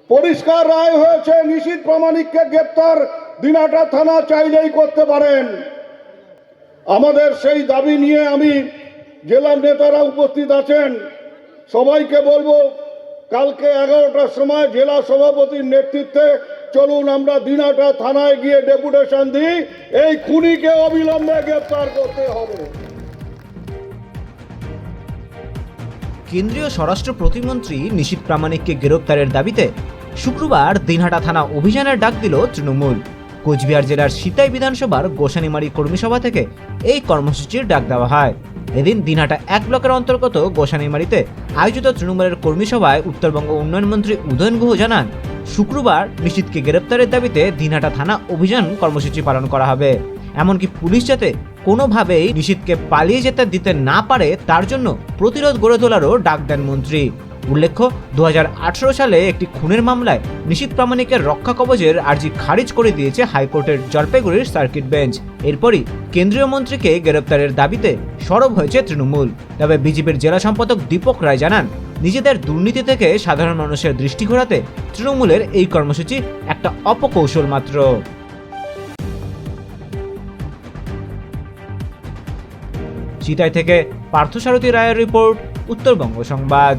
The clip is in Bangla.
পরিষ্কার রায় হয়েছে, নিশীথ প্রামাণিককে গ্রেপ্তার দিনহাটা থানা চাইলেই করতে পারেন। আমাদের সেই দাবি নিয়ে আমি জেলার নেতারা উপস্থিত আছেন, সবাইকে বলবো কালকে 11টার সময় জেলা সভাপতির নেতৃত্বে চলুন আমরা দিনহাটা থানায় গিয়ে ডেপুটেশন দিই, এই খুনিকে অবিলম্বে গ্রেপ্তার করতে হবে। কেন্দ্রীয় স্বরাষ্ট্র প্রতিমন্ত্রী নিশীথ প্রামাণিককে গ্রেপ্তারের দাবিতে শুক্রবার দিনহাটা থানা অভিযানের ডাক দিল তৃণমূল। কোচবিহার জেলার সিতাই বিধানসভার গোসানিমারি কর্মী সভা থেকে এই কর্মসূচির ডাক দেওয়া হয়। এদিন দিনহাটা 1 ব্লকের অন্তর্গত গোসানিমারিতে আয়োজিত তৃণমূলের কর্মী সভায় উত্তরবঙ্গ উন্নয়ন মন্ত্রী উদয়ন গুহ জানান, শুক্রবার নিশীথকে গ্রেপ্তারের দাবিতে দিনহাটা থানা অভিযান কর্মসূচি পালন করা হবে। এমনকি পুলিশ যাতে কোনোভাবেই নিশীথকে পালিয়ে যেতে দিতে না পারে তার জন্য প্রতিরোধ গড়ে তোলারও ডাক দেন মন্ত্রী। উল্লেখ্য, 2018 সালে একটি খুনের মামলায় নিশীথ প্রামাণিকের রক্ষা কবচের আর্জি খারিজ করে দিয়েছে হাইকোর্টের জলপাইগুড়ির সার্কিট বেঞ্চ। এরপরই কেন্দ্রীয় মন্ত্রীকে গ্রেপ্তারের দাবিতে সরব হয়েছে তৃণমূল। তবে বিজেপির জেলা সম্পাদক দীপক রায় জানান, নিজেদের দুর্নীতি থেকে সাধারণ মানুষের দৃষ্টি ঘোরাতে তৃণমূলের এই কর্মসূচি একটা অপকৌশল মাত্র। চিতাই থেকে পার্থসারথী রায়ের রিপোর্ট, উত্তরবঙ্গ সংবাদ।